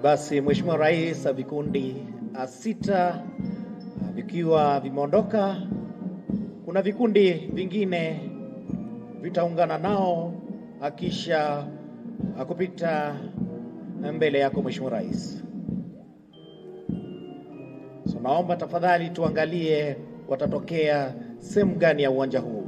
Basi Mheshimiwa Rais, vikundi 6 vikiwa vimeondoka, kuna vikundi vingine vitaungana nao akisha kupita mbele yako Mheshimiwa Rais. So naomba tafadhali tuangalie watatokea sehemu gani ya uwanja huu.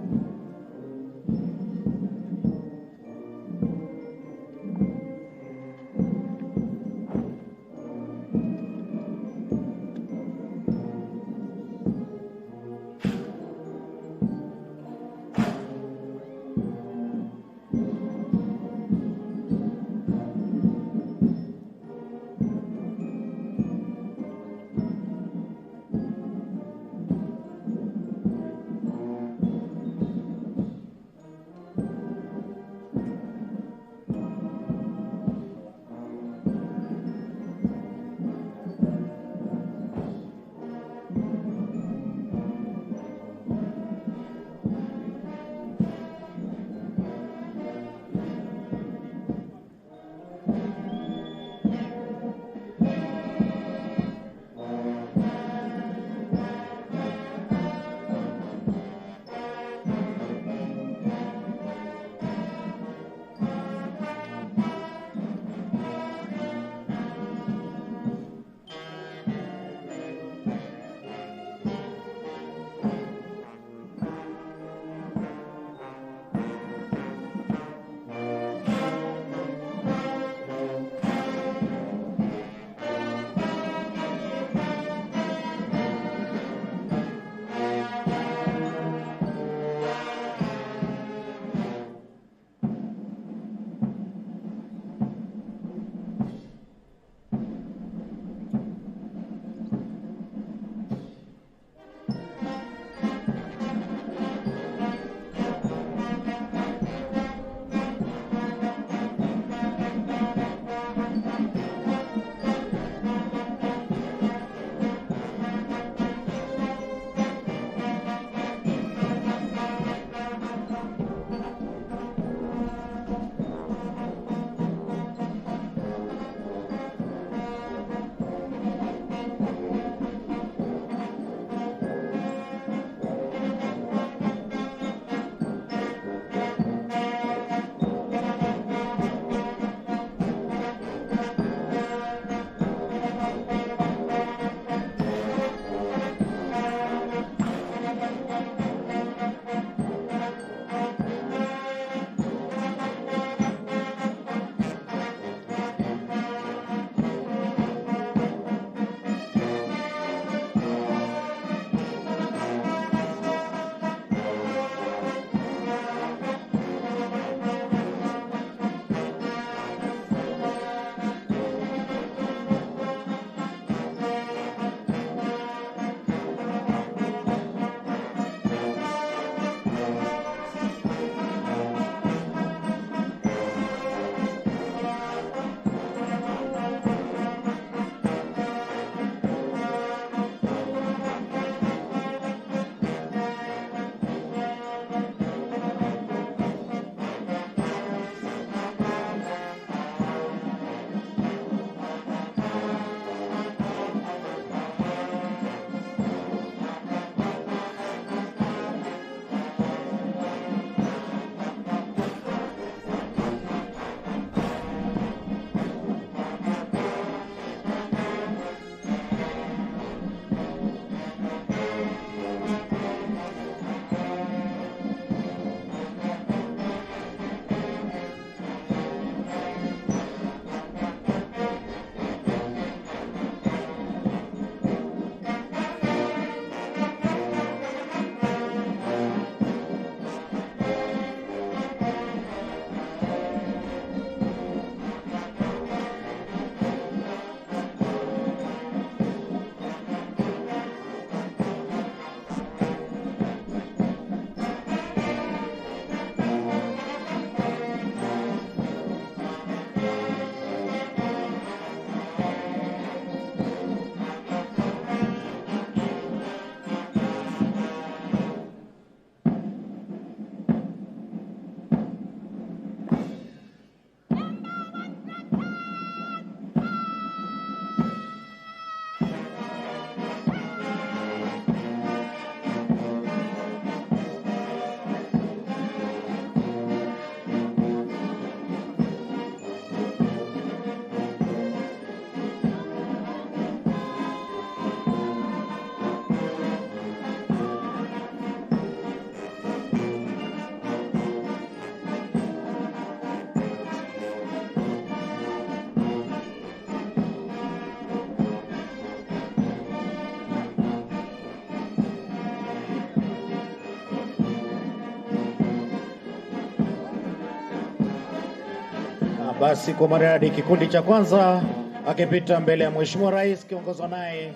Basi kwa maridadi, kikundi cha kwanza akipita mbele ya Mheshimiwa Rais kiongozwa naye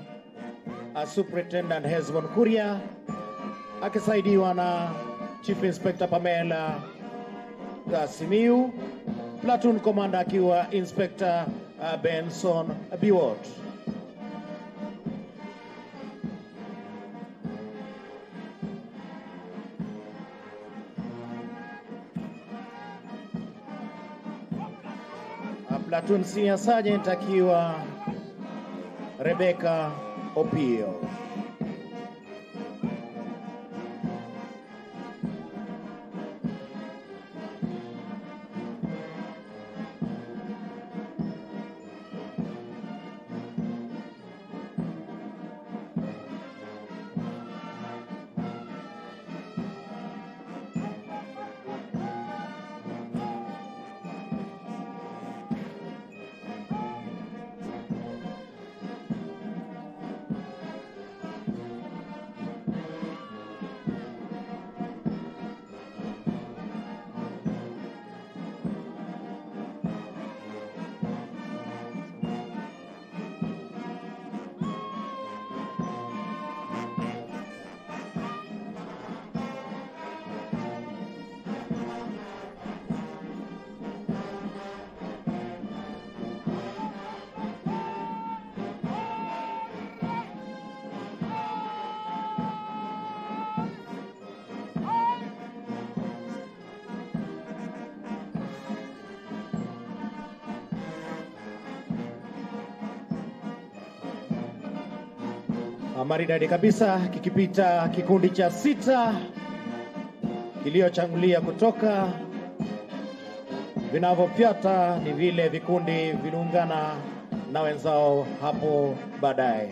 Superintendent Hezbon Kuria akisaidiwa na Chief Inspector Pamela Simiu, Platoon Commander akiwa Inspector Benson Biwott. Platoon Senior Sergeant akiwa Rebecca Opio. Maridadi kabisa kikipita kikundi cha 6 kiliyochangulia kutoka. Vinavyopyata ni vile vikundi vinaungana na wenzao hapo baadaye.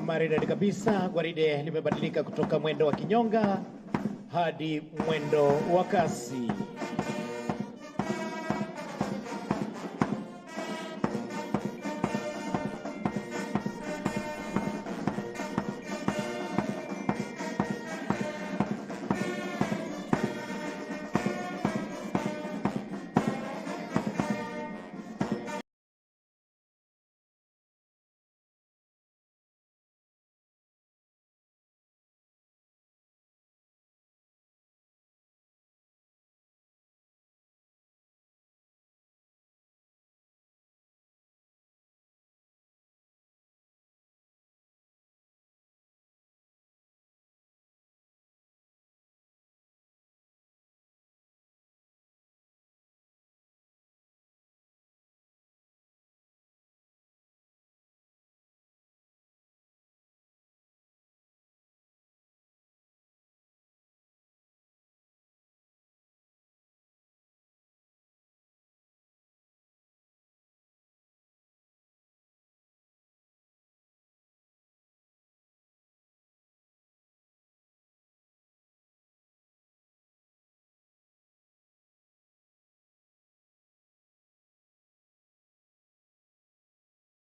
maridadi kabisa. Gwaride limebadilika kutoka mwendo wa kinyonga hadi mwendo wa kasi.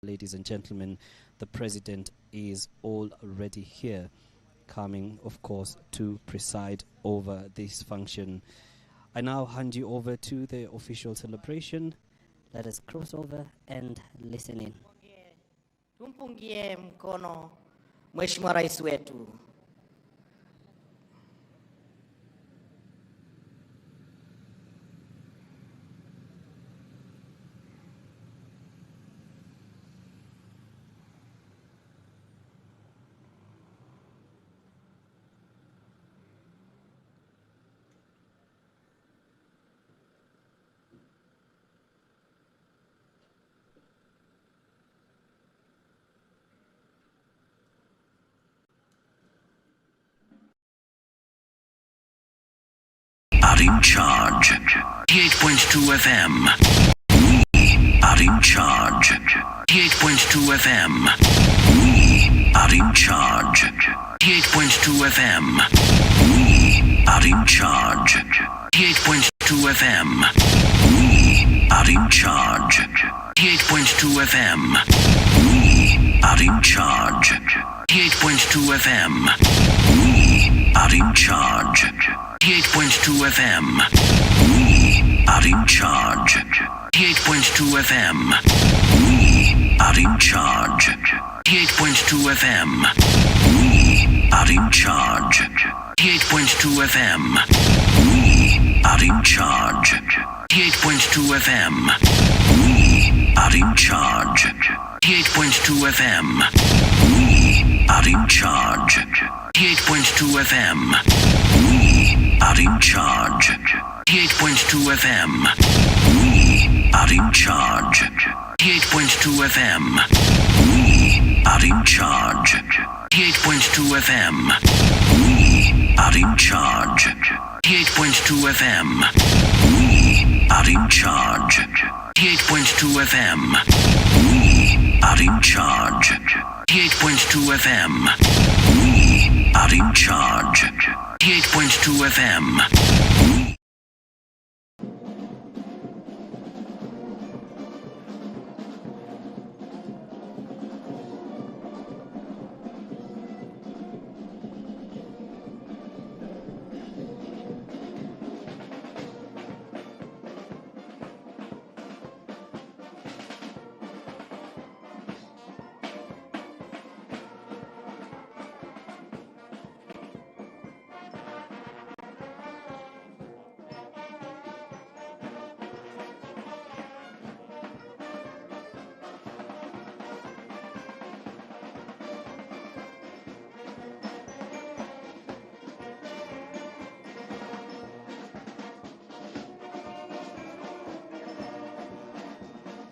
Ladies and gentlemen, the President is already here, coming, of course, to preside over this function. I now hand you over to the official celebration. Let us cross over and listen in. Tumpungie mkono Mheshimiwa Rais wetu. Are in charge. 88.2 FM. We are in charge. 88.2 FM. We are in charge. 88.2 FM. We are in charge. 88.2 FM. We are in charge. 88.2 FM. We are in charge. 88.2 FM. We are in charge. 88.2 FM. We are in charge. 88.2 FM. We are in charge. 88.2 FM. We are in charge. 88.2 FM. We are in charge. 88.2 FM. We are in charge. 88.2 FM. We are in charge. 88.2 FM. We are in charge. 88.2 FM. We are in charge. 88.2 FM. We are in charge. 88.2 FM. We are in charge. 88.2 FM. We are in charge. 88.2 FM. We are in charge. 88.2 FM. We are in charge. 88.2 FM.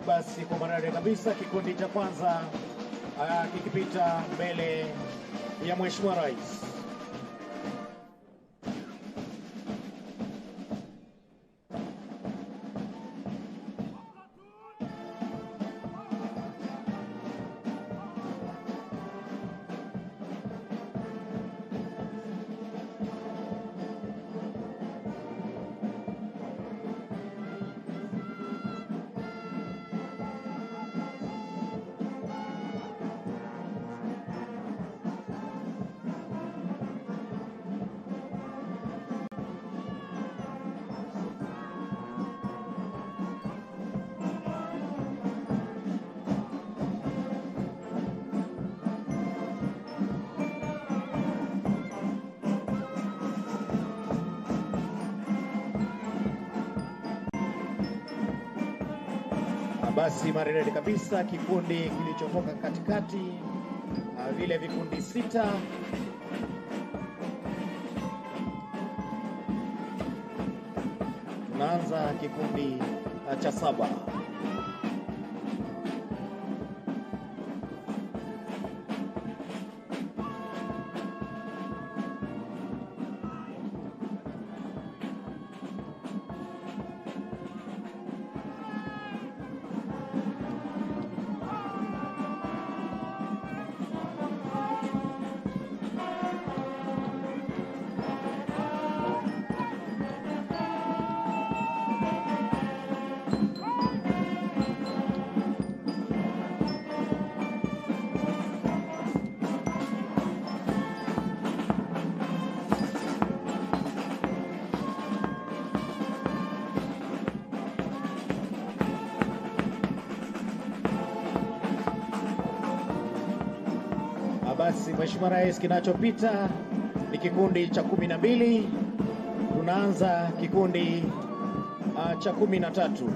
Basi kwa maana kabisa kikundi cha kwanza kikipita mbele ya Mheshimiwa Rais. Basi maridadi kabisa, kikundi kilichotoka katikati, vile vikundi 6. Tunaanza kikundi cha 7. Basi Mheshimiwa Rais, kinachopita ni kikundi cha 12. Tunaanza kikundi cha 13.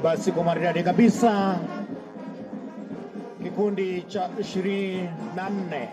Basi kwa maridadi kabisa, kikundi cha 24.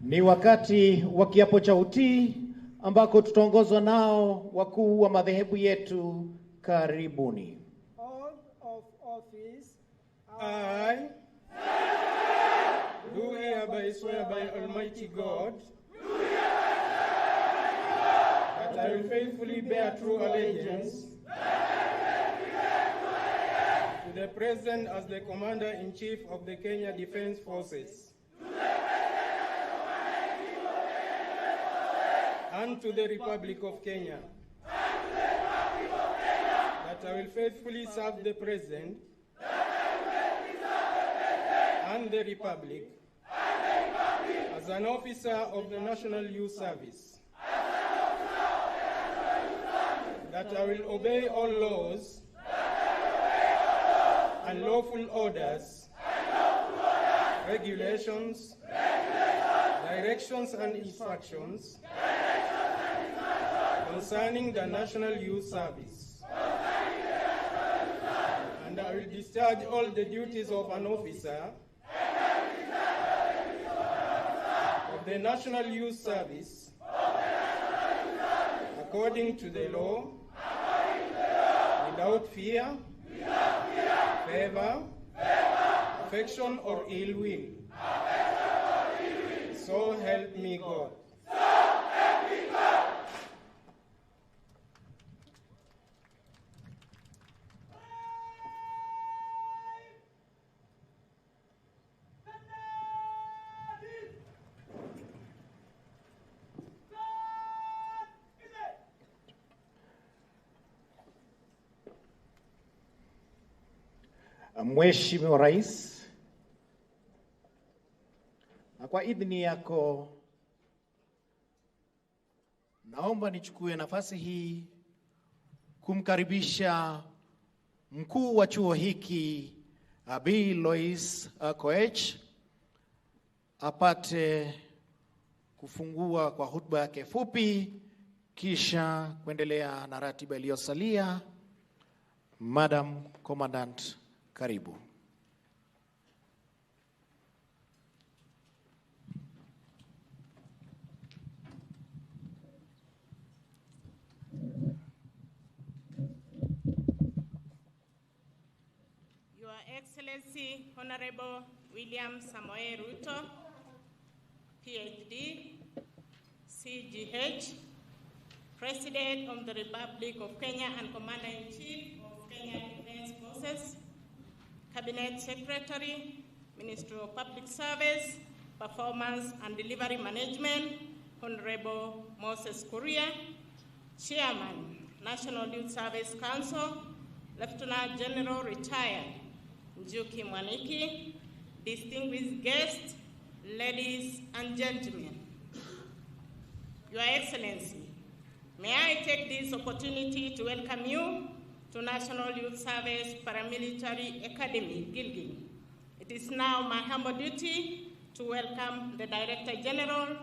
Ni wakati wa kiapo cha utii ambako tutaongozwa nao wakuu wa madhehebu yetu. Karibuni. Oath of office. I do hereby swear by Almighty God that I will faithfully bear true allegiance to the President as the Commander-in-Chief of the Kenya Defence Forces and to the Republic of Kenya, that I will faithfully serve the President and the Republic as an officer of the National Youth Service, that I will obey all laws and lawful orders, regulations, directions and instructions concerning the National Youth Service, and I will discharge all the duties of an officer of the National Youth Service according to the law, without fear, favor, affection, or ill will. So help me God. Mheshimiwa Rais, na kwa idhini yako naomba nichukue nafasi hii kumkaribisha mkuu wa chuo hiki Bi Lois Koech apate kufungua kwa hotuba yake fupi, kisha kuendelea na ratiba iliyosalia. Madam Commandant, karibu. Your Excellency Honorable William Samoei Ruto, PhD, CGH, President of the Republic of Kenya and Commander-in-Chief of Kenya Defence Forces, Cabinet Secretary, Ministry of Public Service, Performance and Delivery Management, Honorable Moses Kuria, Chairman, National Youth Service Council, Lieutenant General Retired Njuki Mwaniki, distinguished guests, ladies and gentlemen. Your Excellency, may I take this opportunity to welcome you to National Youth Service Paramilitary Academy, Gilgil. It is now my humble duty to welcome the Director General,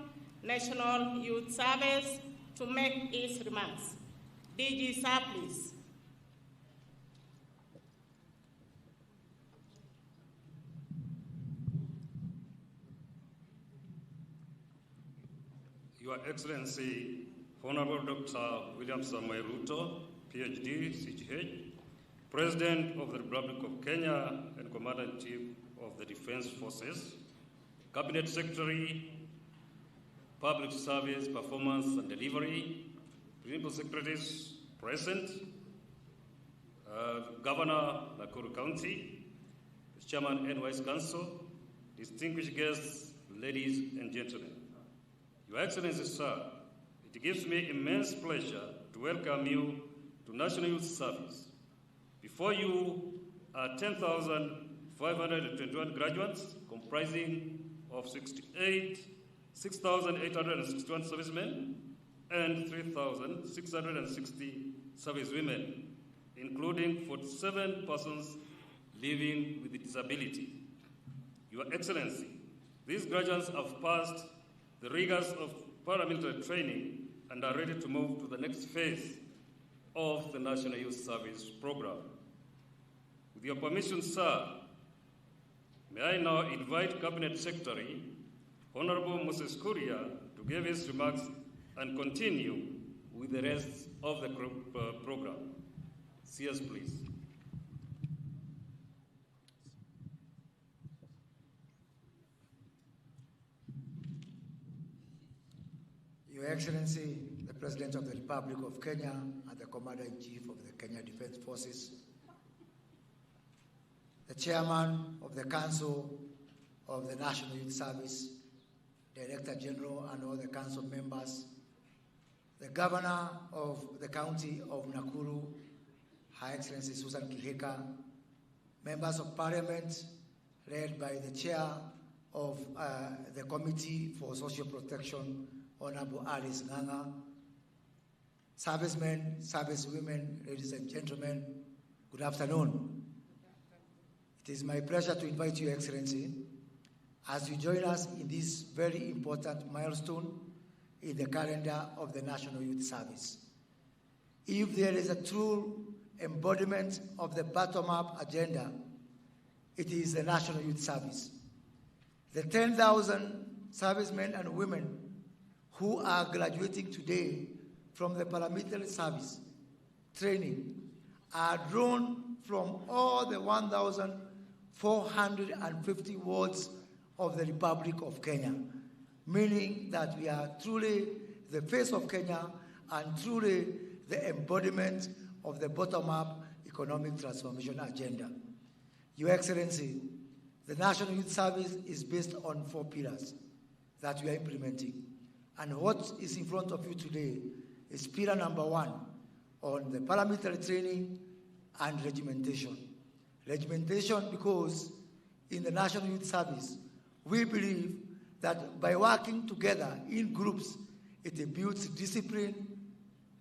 National Youth Service, to make his remarks. DG, sir, please. Your Excellency, Honorable Dr. William Samoei Ruto, PhD, CGH, President of the Republic of Kenya and Commander-in-Chief of the Defence Forces, Cabinet Secretary, Public Service, Performance and Delivery, Principal Secretaries present, Governor, Nakuru County, Chairman and Vice Council, distinguished guests, ladies and gentlemen. Your Excellency, sir, it gives me immense pleasure to welcome you to National Youth Service. Before you are 10,521 graduates, comprising of 6,861 servicemen and 3,660 servicewomen, including 47 persons living with disability. Your Excellency, these graduates have passed the rigors of paramilitary training and are ready to move to the next phase of the National Youth Service Program. With your permission, sir, may I now invite Cabinet Secretary, Honorable Moses Kuria to give his remarks and continue with the rest of the program. See us, please. Your Excellency, the President of the Republic of Kenya and the Commander-in-Chief of the Kenya Defense Forces, the Chairman of the Council of the National Youth Service, Director General and all the Council members, the Governor of the County of Nakuru, Her Excellency Susan Kihika, Members of Parliament, led by the Chair of the Committee for Social Protection, Honorable Alice Nganga, servicemen, servicewomen, ladies and gentlemen, good afternoon. It is my pleasure to invite you, Excellency, as you join us in this very important milestone in the calendar of the National Youth Service. If there is a true embodiment of the bottom-up agenda, it is the National Youth Service. The 10,000 servicemen and women who are graduating today from the paramilitary service training are drawn from all the 1,450 wards of the Republic of Kenya, meaning that we are truly the face of Kenya and truly the embodiment of the bottom-up economic transformation agenda. Your Excellency, the National Youth Service is based on 4 pillars that we are implementing. And what is in front of you today is pillar number 1 on the paramilitary training and regimentation. Regimentation because in the National Youth Service, we believe that by working together in groups, it builds discipline,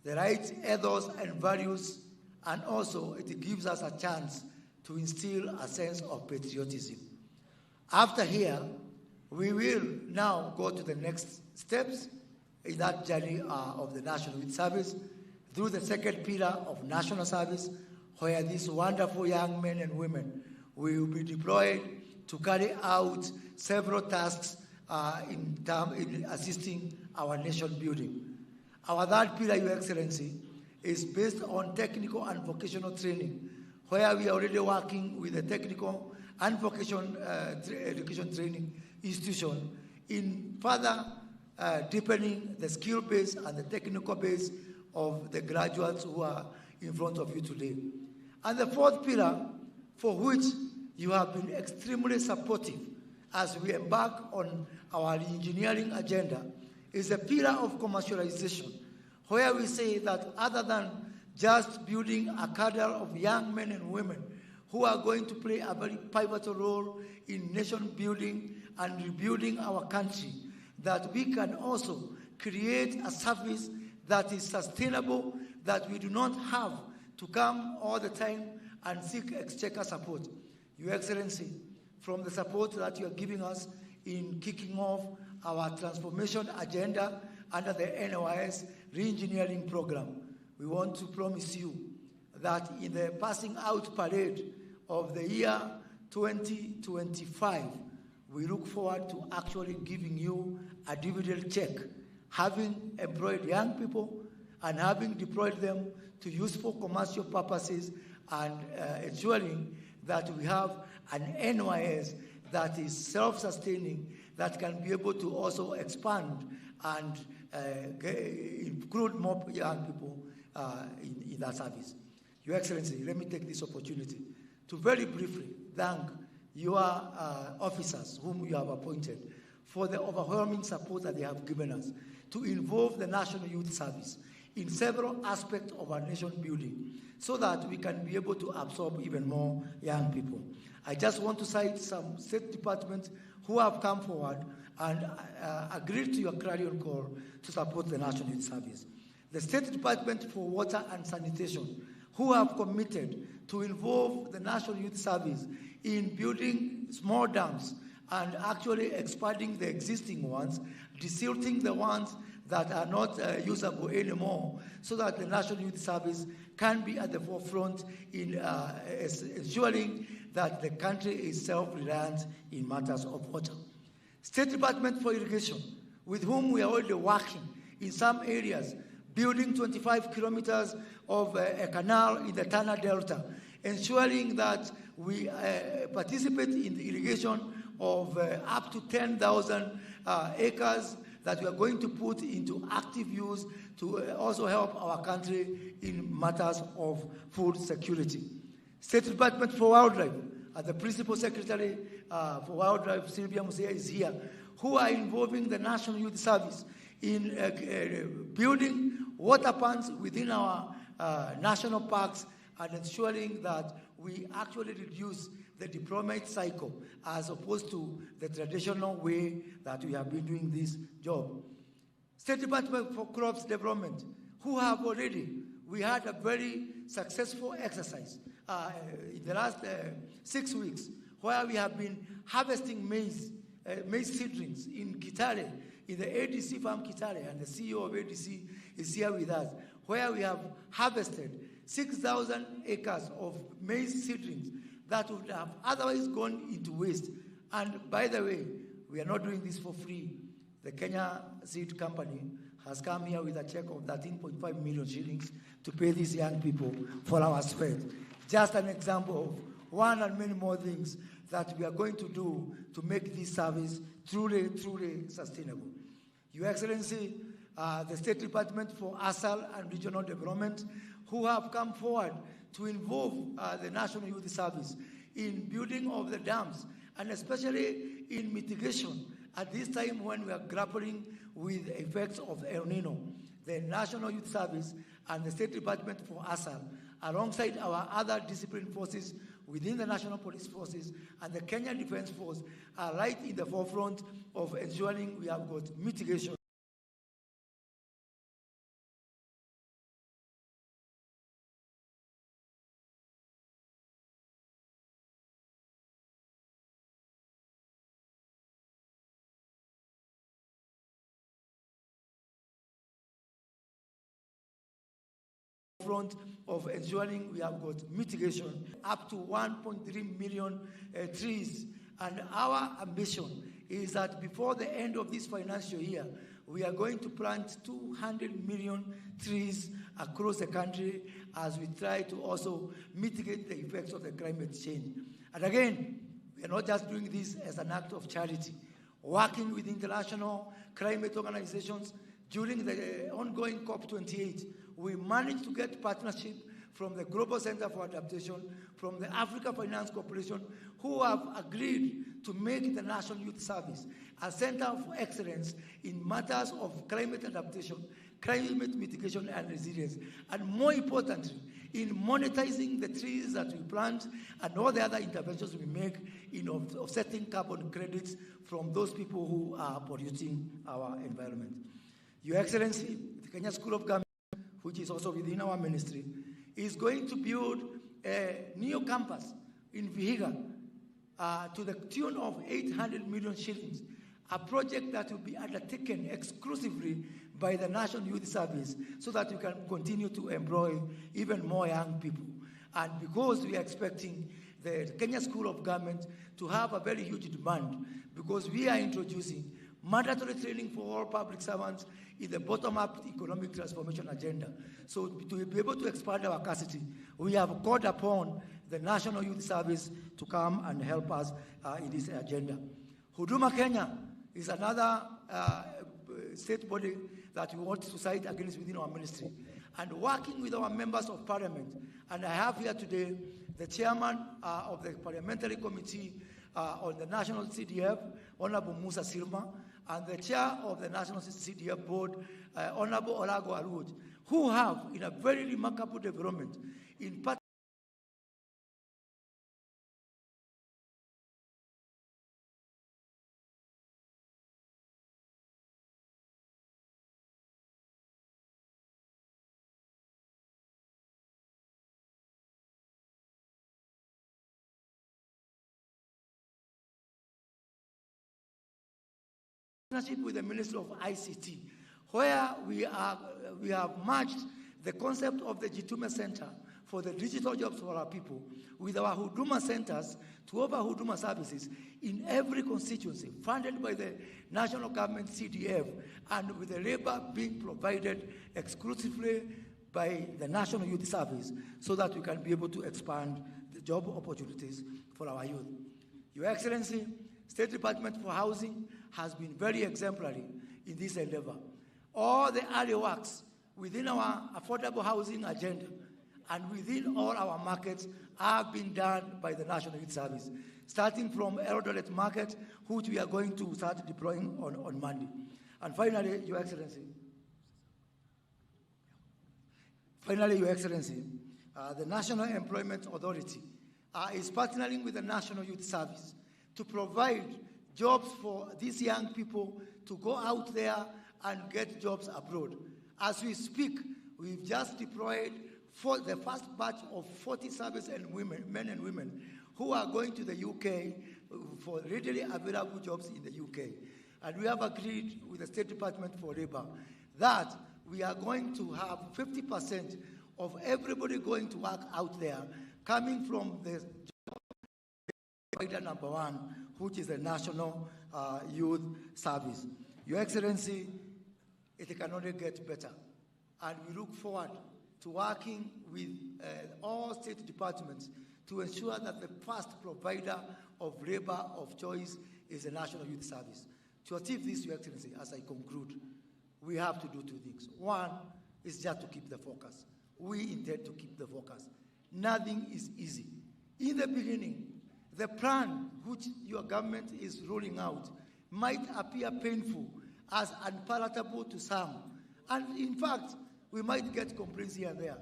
the right ethos and values, and also it gives us a chance to instill a sense of patriotism. After here, we will now go to the next steps in that journey of the National Youth Service through the second pillar of national service, where these wonderful young men and women will be deployed to carry out several tasks in assisting our nation building. Our third pillar, Your Excellency, is based on technical and vocational training, where we are already working with the technical and vocational education training institution in further deepening the skill base and the technical base of the graduates who are in front of you today. And the fourth pillar, for which you have been extremely supportive as we embark on our engineering agenda, is the pillar of commercialization, where we say that other than just building a cadre of young men and women who are going to play a very pivotal role in nation building and rebuilding our country, that we can also create a service that is sustainable, that we do not have to come all the time and seek exchequer support. Your Excellency, from the support that you are giving us in kicking off our transformation agenda under the NYS re-engineering program, we want to promise you that in the passing out parade of the year 2025, we look forward to actually giving you a dividend check, having employed young people and having deployed them to useful commercial purposes and ensuring that we have an NYS that is self-sustaining, that can be able to also expand and include more young people in that service. Your Excellency, let me take this opportunity to very briefly thank your officers whom you have appointed for the overwhelming support that they have given us to involve the National Youth Service in several aspects of our nation building so that we can be able to absorb even more young people. I just want to cite some state departments who have come forward and agreed to your clarion call to support the National Youth Service. The State Department for Water and Sanitation, who have committed to involve the National Youth Service in building small dams and actually expanding the existing ones, desilting the ones that are not usable anymore, so that the National Youth Service can be at the forefront in ensuring that the country is self-reliant in matters of water. State Department for Irrigation, with whom we are already working in some areas, building 25 kilometers of a canal in the Tana Delta, ensuring that we participate in the irrigation of up to 10,000 acres that we are going to put into active use to also help our country in matters of food security. State Department for Wildlife, the Principal Secretary for Wildlife, Sylvia Musia, is here, who are involving the National Youth Service in building water ponds within our national parks and ensuring that we actually reduce the deployment cycle as opposed to the traditional way that we have been doing this job. State Department for Crops Development, who have already, we had a very successful exercise in the last 6 weeks where we have been harvesting maize seedlings in Kitale, in the ADC farm Kitale, and the CEO of ADC is here with us, where we have harvested 6,000 acres of maize seedlings that would have otherwise gone into waste. And by the way, we are not doing this for free. The Kenya Seed Company has come here with a check of 13.5 million shillings to pay these young people for our sweat. Just an example of one and many more things that we are going to do to make this service truly, truly sustainable. Your Excellency, the State Department for ASAL and Regional Development, who have come forward to involve the National Youth Service in building of the dams, and especially in mitigation at this time when we are grappling with the effects of El Nino. The National Youth Service and the State Department for ASAL, alongside our other discipline forces within the National Police Forces and the Kenya Defense Force, are right in the forefront of ensuring we have got mitigation. Front of ensuring we have got mitigation up to 1.3 million trees. And our ambition is that before the end of this financial year, we are going to plant 200 million trees across the country as we try to also mitigate the effects of the climate change. And again, we are not just doing this as an act of charity. Working with international climate organizations during the ongoing COP28, we managed to get partnership from the Global Center for Adaptation, from the Africa Finance Corporation, who have agreed to make the National Youth Service a center of excellence in matters of climate adaptation, climate mitigation and resilience, and more importantly, in monetizing the trees that we plant and all the other interventions we make in offsetting carbon credits from those people who are polluting our environment. Your Excellency, the Kenya School of Government, which is also within our ministry, is going to build a new campus in Vihiga to the tune of 800 million shillings, a project that will be undertaken exclusively by the National Youth Service so that we can continue to employ even more young people. And because we are expecting the Kenya School of Government to have a very huge demand, because we are introducing mandatory training for all public servants in the bottom-up economic transformation agenda. So to be able to expand our capacity, we have called upon the National Youth Service to come and help us in this agenda. Huduma Kenya is another state body that we want to cite against within our ministry. And working with our members of parliament, and I have here today the chairman of the parliamentary committee on the National CDF, Honorable Musa Silma, and the chair of the National CDF board, Honorable Olago Aluoj, who have, in a very remarkable development, in partnership with the Ministry of ICT, where we have merged the concept of the Jitume Center for the digital jobs for our people with our Huduma centers to offer Huduma services in every constituency, funded by the national government CDF, and with the labor being provided exclusively by the National Youth Service, so that we can be able to expand the job opportunities for our youth. Your Excellency, State Department for Housing has been very exemplary in this endeavor. All the early works within our affordable housing agenda and within all our markets have been done by the National Youth Service, starting from Eldoret Market, which we are going to start deploying on Monday. And finally, Your Excellency, the National Employment Authority is partnering with the National Youth Service to provide jobs for these young people to go out there and get jobs abroad. As we speak, we've just deployed for the first batch of 40 service and men and women who are going to the UK for readily available jobs in the UK. And we have agreed with the State Department for Labor that we are going to have 50% of everybody going to work out there coming from the provider number one, which is the National Youth Service. Your Excellency, it can only get better. And we look forward to working with all state departments to ensure that the first provider of labor of choice is the National Youth Service. To achieve this, Your Excellency, as I conclude, we have to do two things. One is just to keep the focus. We intend to keep the focus. Nothing is easy. In the beginning, the plan which your government is rolling out might appear painful as unpalatable to some. And in fact, we might get complaints here and there.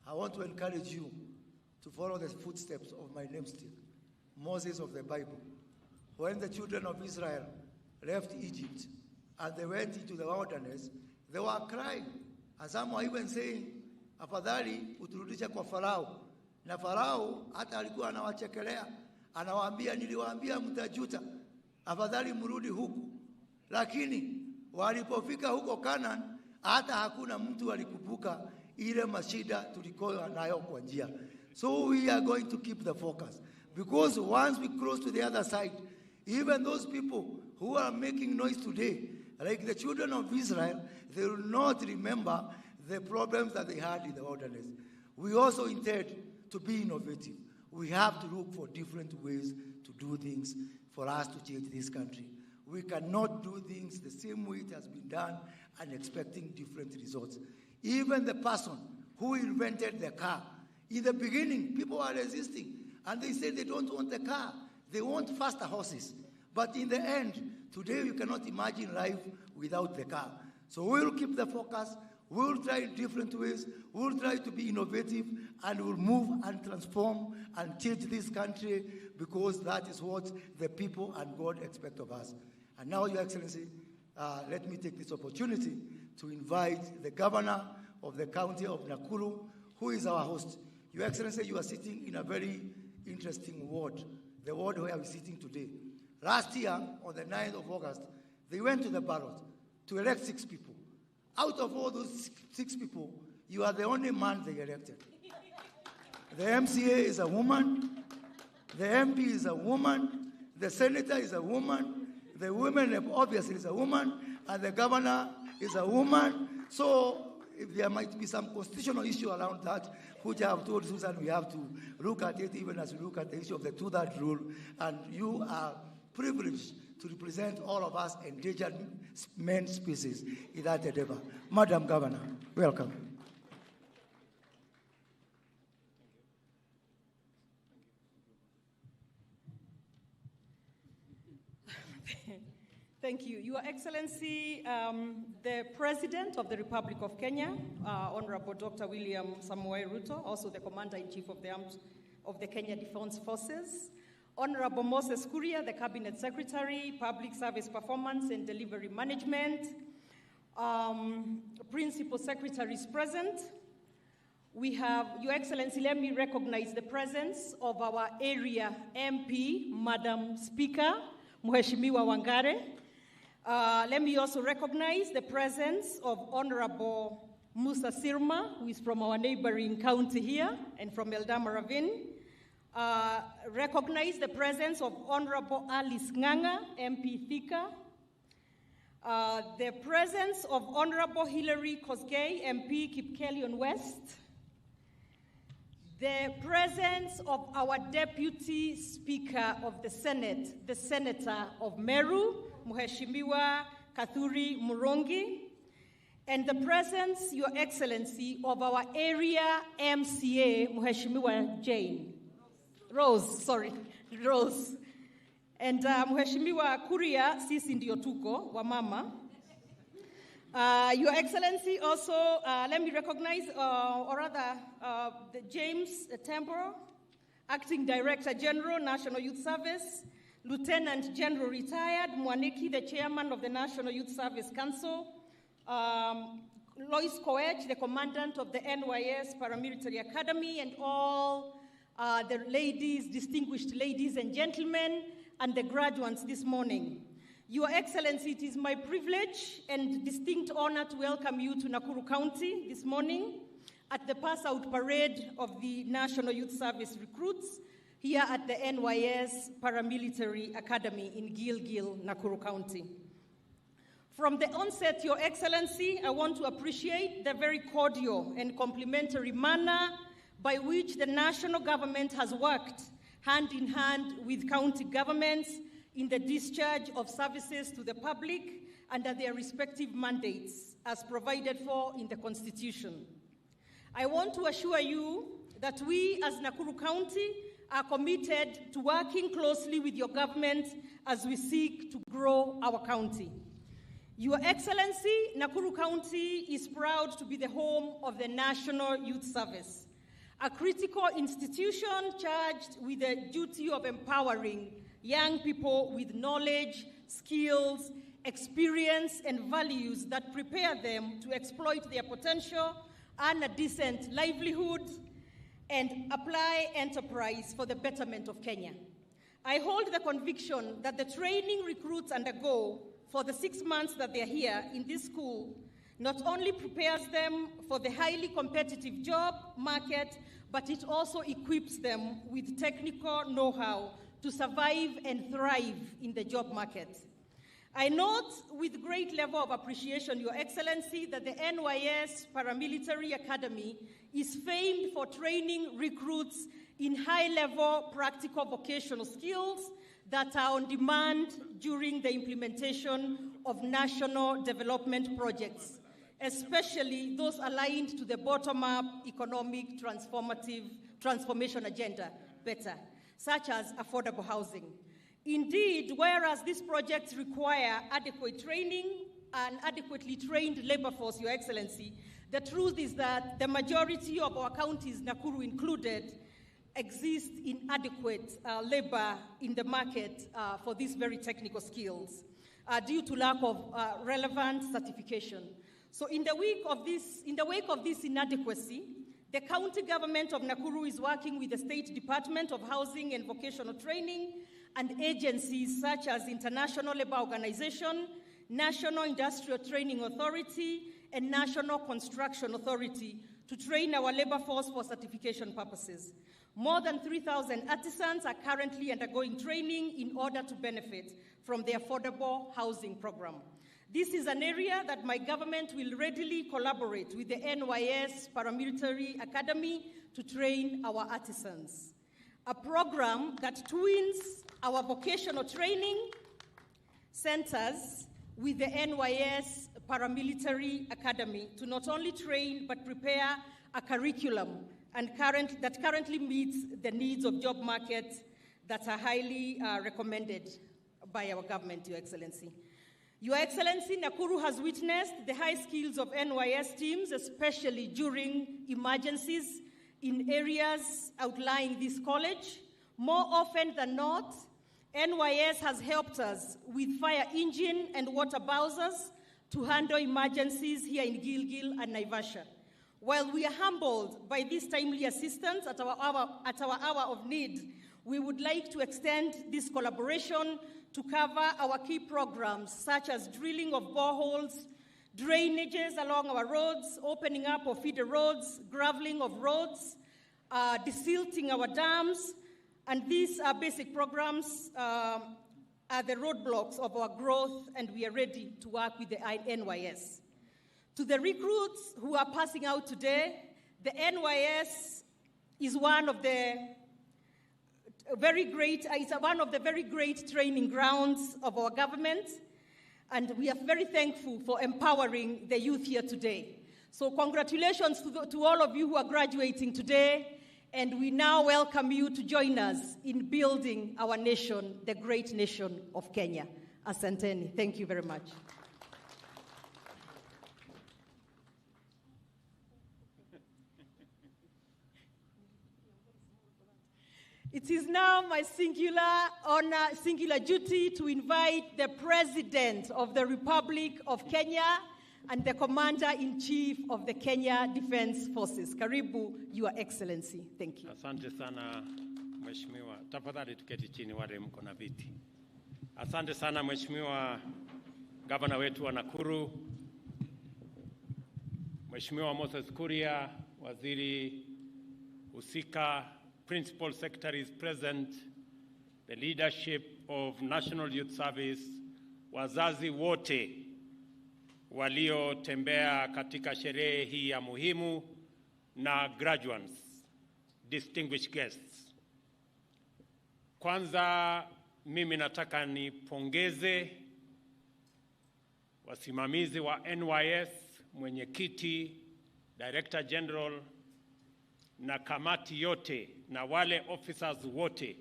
I want to encourage you to follow the footsteps of my namesake, Moses of the Bible. When the children of Israel left Egypt and they went into the wilderness, they were crying. And some were even saying, afadhali uturudisha kwa Farao. Na Farao hata alikuwa anawachekelea, anawaambia, niliwaambia mtajuta, afadhali mrudi huku. Lakini walipofika huko Canaan, hata hakuna mtu alikubuka ile mashida tulikoa nayo kwa njia. So we are going to keep the focus, because once we cross to the other side, even those people who are making noise today, like the children of Israel, they will not remember the problems that they had in the wilderness. We also intend to be innovative. We have to look for different ways to do things for us to change this country. We cannot do things the same way it has been done and expecting different results. Even the person who invented the car, in the beginning, people were resisting, and they said they don't want the car. They want faster horses. But in the end, today you cannot imagine life without the car. So we'll keep the focus. We'll try different ways. We'll try to be innovative, and we'll move and transform and change this country, because that is what the people and God expect of us. And now, Your Excellency, let me take this opportunity to invite the governor of the county of Nakuru, who is our host. Your Excellency, you are sitting in a very interesting ward, the ward where we're sitting today. Last year, on the 9th of August, they went to the ballot to elect 6 people. Out of all those 6 people, you are the only man they elected. The MCA is a woman, the MP is a woman, the senator is a woman, the woman obviously is a woman, and the governor is a woman. So if there might be some constitutional issue around that, which I have told Susan we have to look at it, even as we look at the issue of the 2-thirds rule, and you are privileged to represent all of us endangered men species in that endeavor. Madam Governor, welcome. Thank you. Your Excellency, the President of the Republic of Kenya, Honorable Dr. William Samoei Ruto, also the Commander-in-Chief of the Arms of the Kenya Defense Forces, Honorable Moses Kuria, the Cabinet Secretary, Public Service Performance and Delivery Management, Principal Secretaries present. We have, Your Excellency, let me recognize the presence of our area MP, Madam Speaker, Mheshimiwa Wangare. Let me also recognize the presence of Honorable Musa Sirma, who is from our neighboring county here and from Eldama Ravine. Recognize the presence of Honorable Alice Nganga, MP Thika. The presence of Honorable Hilary Kosgei, MP Kipkelion West. The presence of our Deputy Speaker of the Senate, the Senator of Meru, Mheshimiwa Kathuri Murongi. And the presence, Your Excellency, of our area MCA, Mheshimiwa Rose. And Mheshimiwa Kuria, sisi ndio tuko, wa mama. Your Excellency, also, let me recognize, the James Temboro, Acting Director General, National Youth Service, Lieutenant General Retired, Mwaniki, the Chairman of the National Youth Service Council, Lois Koech, the Commandant of the NYS Paramilitary Academy, and all the ladies, distinguished ladies and gentlemen, and the graduates this morning. Your Excellency, it is my privilege and distinct honor to welcome you to Nakuru County this morning at the pass-out parade of the National Youth Service recruits here at the NYS Paramilitary Academy in Gilgil, Nakuru County. From the onset, Your Excellency, I want to appreciate the very cordial and complimentary manner by which the national government has worked hand in hand with county governments in the discharge of services to the public under their respective mandates as provided for in the Constitution. I want to assure you that we as Nakuru County are committed to working closely with your government as we seek to grow our county. Your Excellency, Nakuru County is proud to be the home of the National Youth Service, a critical institution charged with the duty of empowering young people with knowledge, skills, experience, and values that prepare them to exploit their potential, earn a decent livelihood, and apply enterprise for the betterment of Kenya. I hold the conviction that the training recruits undergo for the 6 months that they're here in this school not only prepares them for the highly competitive job market, but it also equips them with technical know-how to survive and thrive in the job market. I note with great level of appreciation, Your Excellency, that the NYS Paramilitary Academy is famed for training recruits in high-level practical vocational skills that are on demand during the implementation of national development projects, especially those aligned to the bottom-up economic transformation agenda, better, such as affordable housing. Indeed, whereas these projects require adequate training and adequately trained labor force, Your Excellency, the truth is that the majority of our counties, Nakuru included, exist inadequate labor in the market for these very technical skills due to lack of relevant certification. So in the wake of this inadequacy, the county government of Nakuru is working with the State Department of Housing and Vocational Training and agencies such as International Labour Organization, National Industrial Training Authority, and National Construction Authority to train our labor force for certification purposes. More than 3,000 artisans are currently undergoing training in order to benefit from the affordable housing program. This is an area that my government will readily collaborate with the NYS Paramilitary Academy to train our artisans. A program that twins our vocational training centers with the NYS Paramilitary Academy to not only train but prepare a curriculum that currently meets the needs of job markets that are highly recommended by our government, Your Excellency. Your Excellency, Nakuru has witnessed the high skills of NYS teams, especially during emergencies in areas outlying this college. More often than not, NYS has helped us with fire engine and water bowsers to handle emergencies here in Gilgil and Naivasha. While we are humbled by this timely assistance at our hour of need, we would like to extend this collaboration to cover our key programs such as drilling of boreholes, drainages along our roads, opening up of feeder roads, graveling of roads, desilting our dams, and these basic programs are the roadblocks of our growth, and we are ready to work with the NYS. To the recruits who are passing out today, the NYS is one of the very great training grounds of our government, and we are very thankful for empowering the youth here today. So congratulations to all of you who are graduating today, and we now welcome you to join us in building our nation, the great nation of Kenya. Asanteni. Thank you very much. It is now my singular honor, singular duty to invite the President of the Republic of Kenya and the Commander-in-Chief of the Kenya Defense Forces. Karibu, Your Excellency. Thank you. Asante sana, Mheshimiwa. Tafadhali tuketi chini wale mko na viti. Asante sana, Mheshimiwa Gavana wetu wa Nakuru, Mheshimiwa Moses Kuria, Waziri husika, Principal Secretaries present, the leadership of National Youth Service, wazazi wote waliotembea katika sherehe hii ya muhimu, na graduates, distinguished guests. Kwanza mimi nataka nipongeze wasimamizi wa NYS, mwenyekiti, Director General na kamati yote na wale officers wote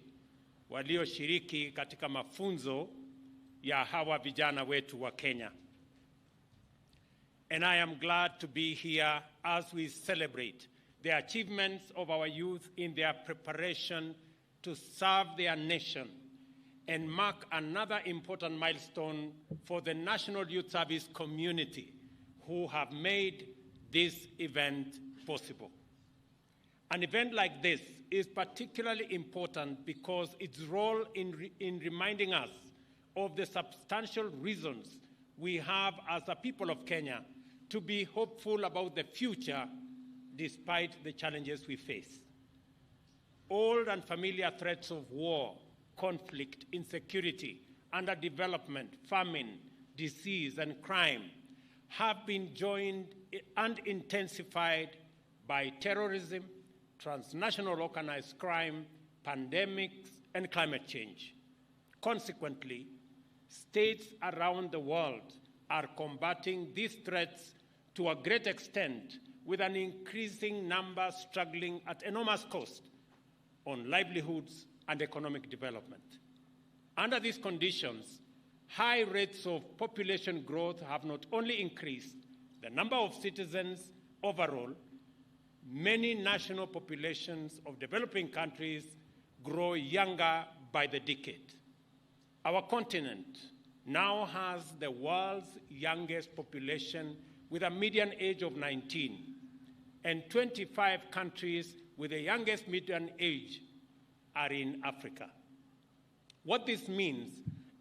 walioshiriki katika mafunzo ya hawa vijana wetu wa Kenya. And I am glad to be here as we celebrate the achievements of our youth in their preparation to serve their nation and mark another important milestone for the National Youth Service community who have made this event possible. An event like this is particularly important because its role in reminding us of the substantial reasons we have as a people of Kenya to be hopeful about the future despite the challenges we face. Old and familiar threats of war, conflict, insecurity, underdevelopment, famine, disease, and crime have been joined and intensified by terrorism, transnational organized crime, pandemics, and climate change. Consequently, states around the world are combating these threats to a great extent, with an increasing number struggling at enormous cost on livelihoods and economic development. Under these conditions, high rates of population growth have not only increased the number of citizens overall, many national populations of developing countries grow younger by the decade. Our continent now has the world's youngest population with a median age of 19, and 25 countries with the youngest median age are in Africa. What this means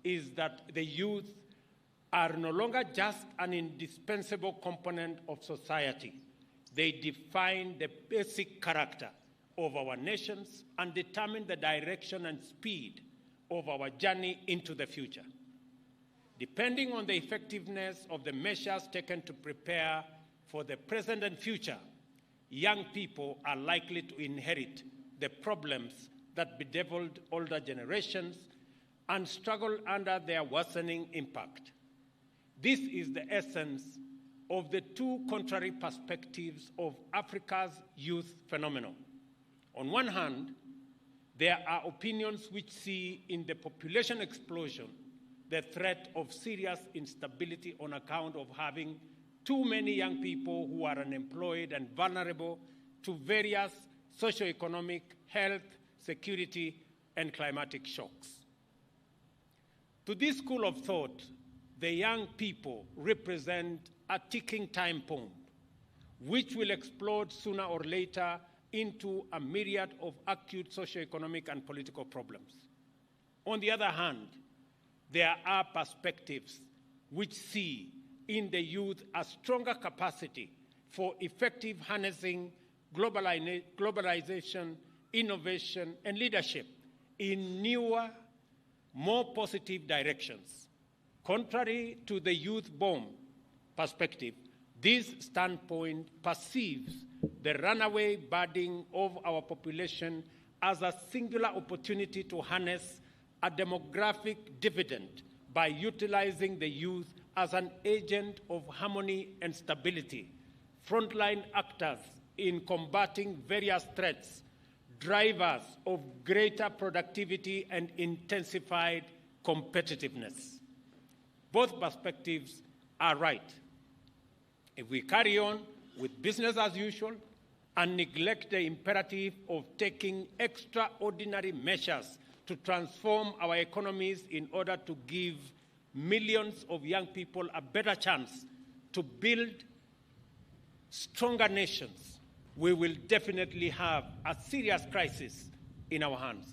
is that the youth are no longer just an indispensable component of society. They define the basic character of our nations and determine the direction and speed of our journey into the future. Depending on the effectiveness of the measures taken to prepare for the present and future, young people are likely to inherit the problems that bedeviled older generations and struggle under their worsening impact. This is the essence of the two contrary perspectives of Africa's youth phenomenon. On one hand, there are opinions which see in the population explosion the threat of serious instability on account of having too many young people who are unemployed and vulnerable to various socioeconomic, health, security, and climatic shocks. To this school of thought, the young people represent a ticking time bomb, which will explode sooner or later into a myriad of acute socioeconomic and political problems. On the other hand, there are perspectives which see in the youth a stronger capacity for effective harnessing globalization, innovation, and leadership in newer, more positive directions. Contrary to the youth bomb perspective, this standpoint perceives the runaway budding of our population as a singular opportunity to harness a demographic dividend by utilizing the youth as an agent of harmony and stability, frontline actors in combating various threats, drivers of greater productivity and intensified competitiveness. Both perspectives are right. If we carry on with business as usual and neglect the imperative of taking extraordinary measures to transform our economies in order to give millions of young people a better chance to build stronger nations, we will definitely have a serious crisis in our hands.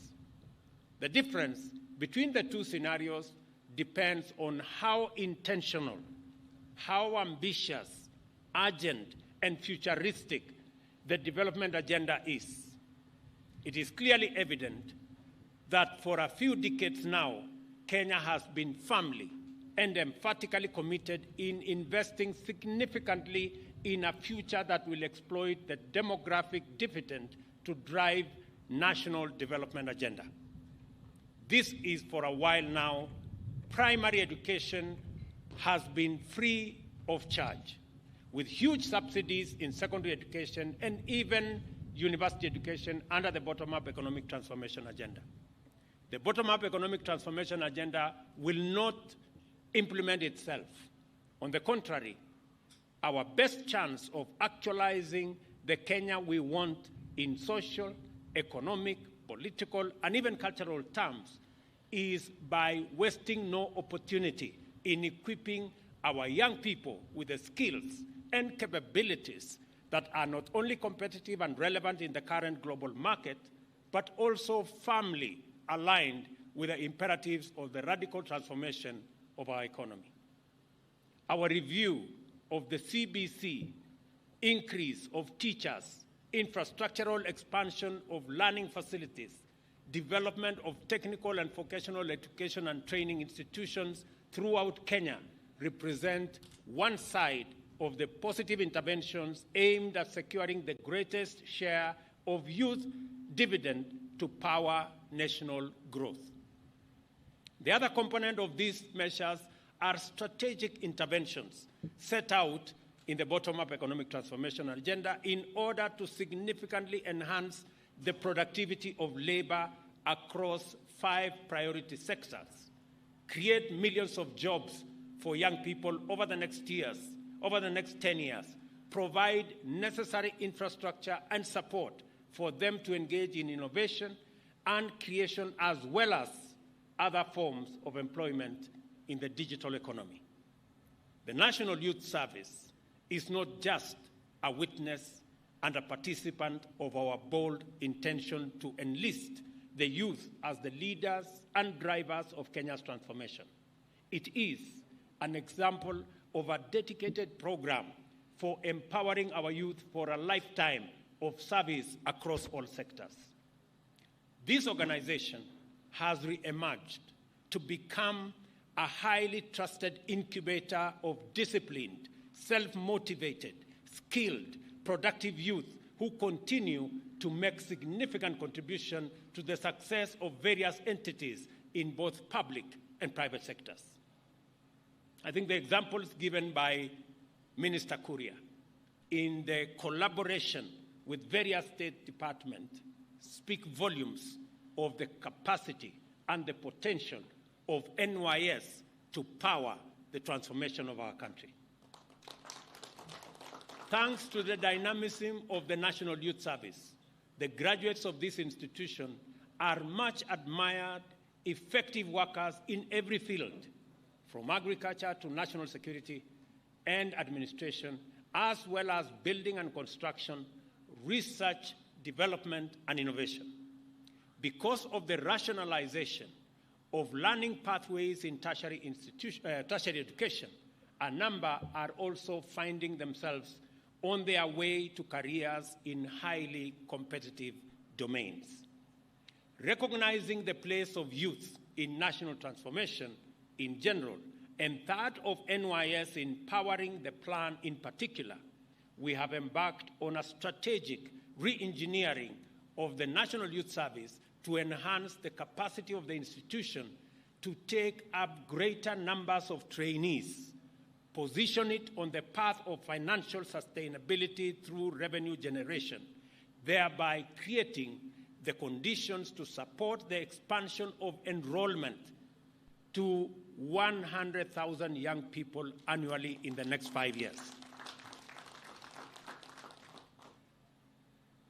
The difference between the two scenarios depends on how intentional, how ambitious, urgent, and futuristic the development agenda is. It is clearly evident that for a few decades now, Kenya has been firmly and emphatically committed in investing significantly in a future that will exploit the demographic dividend to drive national development agenda. This is for a while now. Primary education has been free of charge, with huge subsidies in secondary education and even university education under the bottom-up economic transformation agenda. The bottom-up economic transformation agenda will not implement itself. On the contrary, our best chance of actualizing the Kenya we want in social, economic, political, and even cultural terms is by wasting no opportunity in equipping our young people with the skills and capabilities that are not only competitive and relevant in the current global market, but also firmly aligned with the imperatives of the radical transformation of our economy. Our review of the CBC, increase of teachers, infrastructural expansion of learning facilities, development of technical and vocational education and training institutions throughout Kenya represent one side of the positive interventions aimed at securing the greatest share of youth dividend to power national growth. The other component of these measures are strategic interventions set out in the bottom-up economic transformation agenda in order to significantly enhance the productivity of labor across 5 priority sectors, create millions of jobs for young people over the next 10 years, provide necessary infrastructure and support for them to engage in innovation and creation, as well as other forms of employment in the digital economy. The National Youth Service is not just a witness and a participant of our bold intention to enlist the youth as the leaders and drivers of Kenya's transformation. It is an example of a dedicated program for empowering our youth for a lifetime of service across all sectors. This organization has re-emerged to become a highly trusted incubator of disciplined, self-motivated, skilled, productive youth who continue to make significant contribution to the success of various entities in both public and private sectors. I think the examples given by Minister Kuria in the collaboration with various state departments speak volumes of the capacity and the potential of NYS to power the transformation of our country. Thanks to the dynamism of the National Youth Service, the graduates of this institution are much admired, effective workers in every field, from agriculture to national security and administration, as well as building and construction, research, development, and innovation. Because of the rationalization of learning pathways in tertiary education, a number are also finding themselves on their way to careers in highly competitive domains. Recognizing the place of youth in national transformation in general, and that of NYS in powering the plan in particular, we have embarked on a strategic re-engineering of the National Youth Service to enhance the capacity of the institution to take up greater numbers of trainees, position it on the path of financial sustainability through revenue generation, thereby creating the conditions to support the expansion of enrollment to 100,000 young people annually in the next 5 years.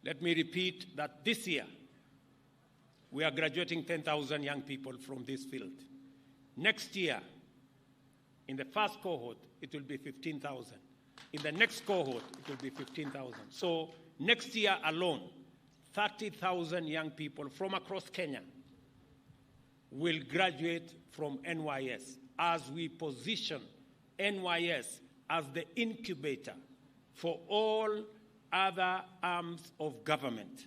Let me repeat that this year, we are graduating 10,000 young people from this field. Next year, in the first cohort, it will be 15,000. In the next cohort, it will be 15,000. So next year alone, 30,000 young people from across Kenya will graduate from NYS as we position NYS as the incubator for all other arms of government.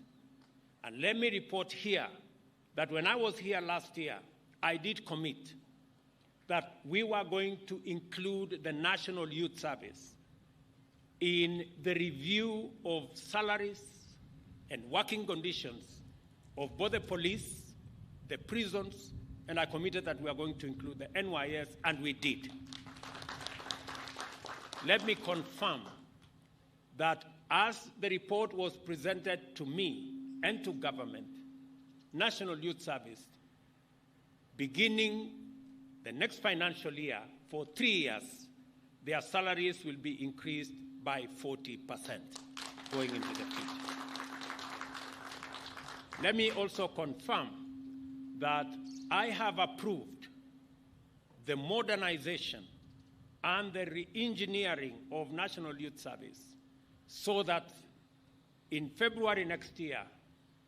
And let me report here that when I was here last year, I did commit that we were going to include the National Youth Service in the review of salaries and working conditions of both the police, the prisons, and I committed that we are going to include the NYS, and we did. Let me confirm that as the report was presented to me and to government, National Youth Service, beginning the next financial year for 3 years, their salaries will be increased by 40% going into the future. Let me also confirm that I have approved the modernization and the re-engineering of National Youth Service so that in February next year,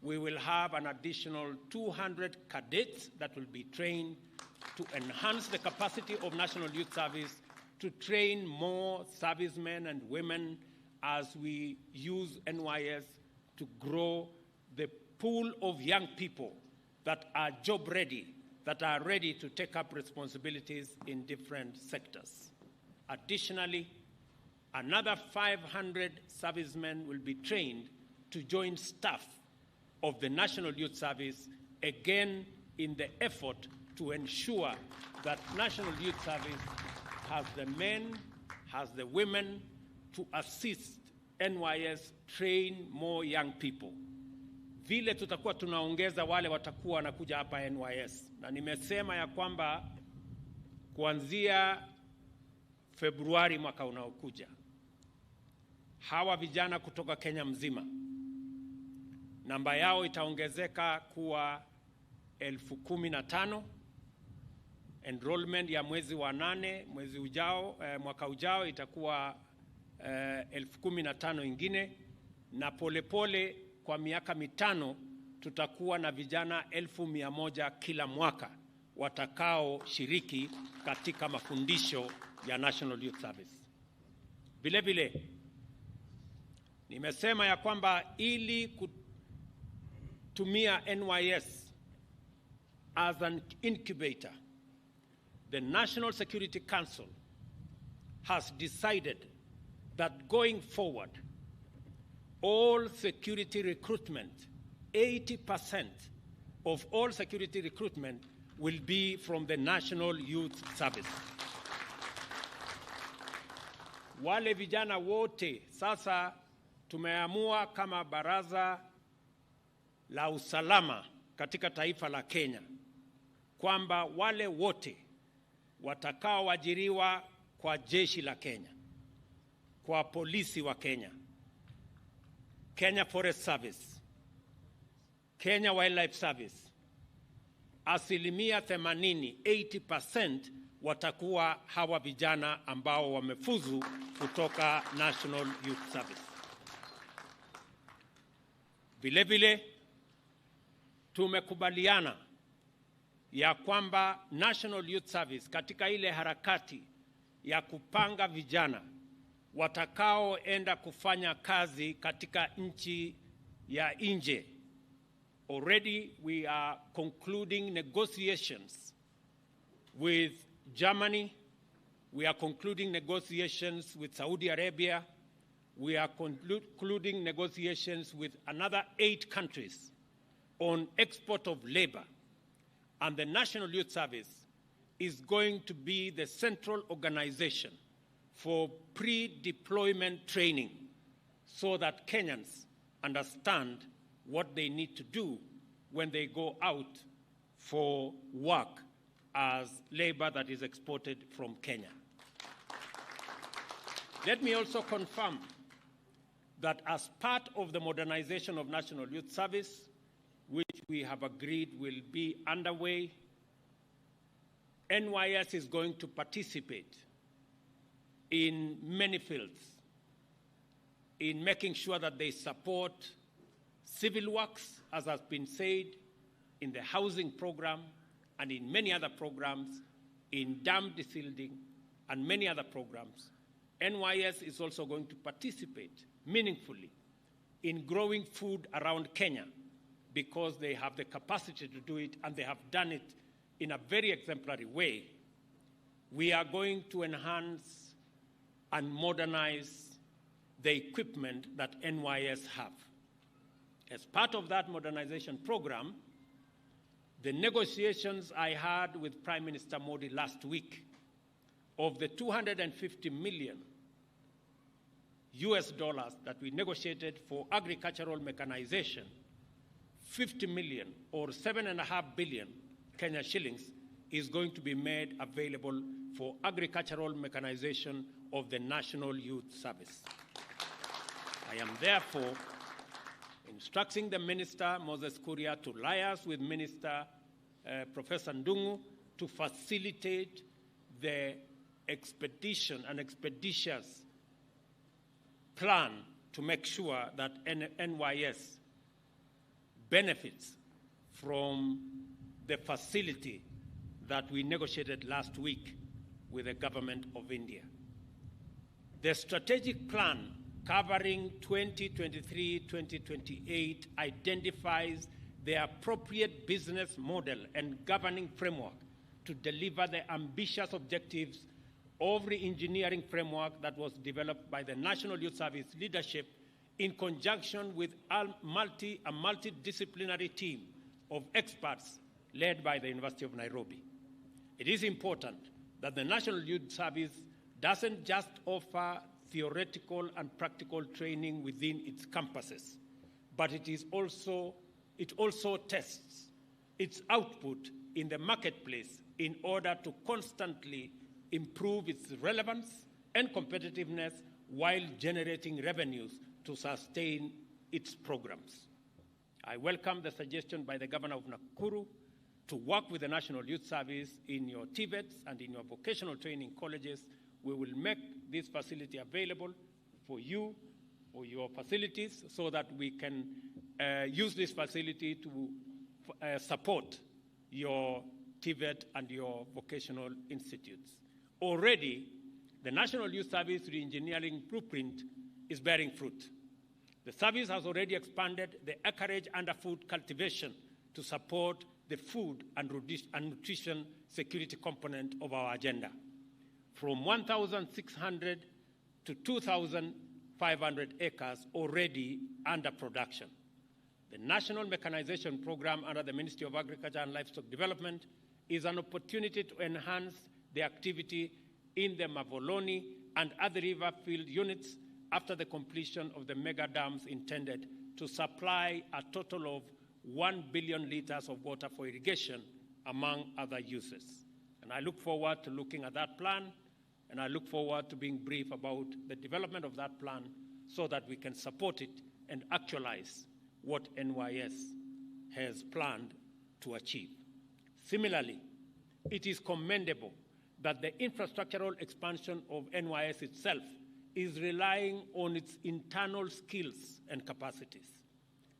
we will have an additional 200 cadets that will be trained to enhance the capacity of National Youth Service to train more servicemen and women as we use NYS to grow the pool of young people that are job ready, that are ready to take up responsibilities in different sectors. Additionally, another 500 servicemen will be trained to join staff of the National Youth Service, again in the effort to ensure that National Youth Service has the men, has the women to assist NYS train more young people. Vile tutakuwa tunaongeza wale watakuwa wanakuja hapa NYS. Na nimesema ya kwamba kuanzia Februari mwaka unaokuja, hawa vijana kutoka Kenya mzima, namba yao itaongezeka kuwa 15,000. Enrollment ya mwezi wa 8, mwezi ujao, mwaka ujao itakuwa 15,000 ingine, na polepole kwa miaka 5 tutakuwa na vijana 1,100 kila mwaka watakao shiriki katika mafundisho ya National Youth Service. Vile vile nimesema ya kwamba ili kutumia NYS as an incubator, the National Security Council has decided that going forward, all security recruitment, 80% of all security recruitment will be from the National Youth Service. Wale vijana wote sasa tumeamua kama baraza la usalama katika taifa la Kenya kwamba wale wote watakaoajiriwa kwa jeshi la Kenya, kwa polisi wa Kenya, Kenya Forest Service, Kenya Wildlife Service, asilimia 80, 80% watakuwa hawa vijana ambao wamefuzu kutoka National Youth Service. Vile vile tumekubaliana ya kwamba National Youth Service katika ile harakati ya kupanga vijana watakaoenda kufanya kazi katika nchi ya nje. Already we are concluding negotiations with Germany. We are concluding negotiations with Saudi Arabia. We are concluding negotiations with another 8 countries on export of labor. And the National Youth Service is going to be the central organization for pre-deployment training so that Kenyans understand what they need to do when they go out for work as labor that is exported from Kenya. Let me also confirm that as part of the modernization of National Youth Service, which we have agreed will be underway, NYS is going to participate in many fields in making sure that they support civil works, as has been said, in the housing program and in many other programs, in dam desilting and many other programs. NYS is also going to participate meaningfully in growing food around Kenya because they have the capacity to do it and they have done it in a very exemplary way. We are going to enhance and modernize the equipment that NYS have. As part of that modernization program, the negotiations I had with Prime Minister Modi last week of the $250 million US dollars that we negotiated for agricultural mechanization, 50 million or 7.5 billion Kenya shillings is going to be made available for agricultural mechanization of the National Youth Service. I am therefore instructing the Minister, Moses Kuria, to liaise with Minister Professor Ndungu to facilitate the expedition and expeditious plan to make sure that NYS benefits from the facility that we negotiated last week with the government of India. The strategic plan covering 2023-2028 identifies the appropriate business model and governing framework to deliver the ambitious objectives of the engineering framework that was developed by the National Youth Service leadership in conjunction with a multidisciplinary team of experts led by the University of Nairobi. It is important that the National Youth Service doesn't just offer theoretical and practical training within its campuses, but it also tests its output in the marketplace in order to constantly improve its relevance and competitiveness while generating revenues to sustain its programs. I welcome the suggestion by the Governor of Nakuru to work with the National Youth Service in your TVETs and in your vocational training colleges. We will make this facility available for you or your facilities so that we can use this facility to support your TVET and your vocational institutes. Already, the National Youth Service re-engineering blueprint is bearing fruit. The service has already expanded the acreage underfoot cultivation to support the food and nutrition security component of our agenda, from 1,600 to 2,500 acres already under production. The National Mechanization Program under the Ministry of Agriculture and Livestock Development is an opportunity to enhance the activity in the Mavoloni and other river field units after the completion of the mega dams intended to supply a total of 1 billion liters of water for irrigation, among other uses. And I look forward to looking at that plan, and I look forward to being brief about the development of that plan so that we can support it and actualize what NYS has planned to achieve. Similarly, it is commendable that the infrastructural expansion of NYS itself is relying on its internal skills and capacities.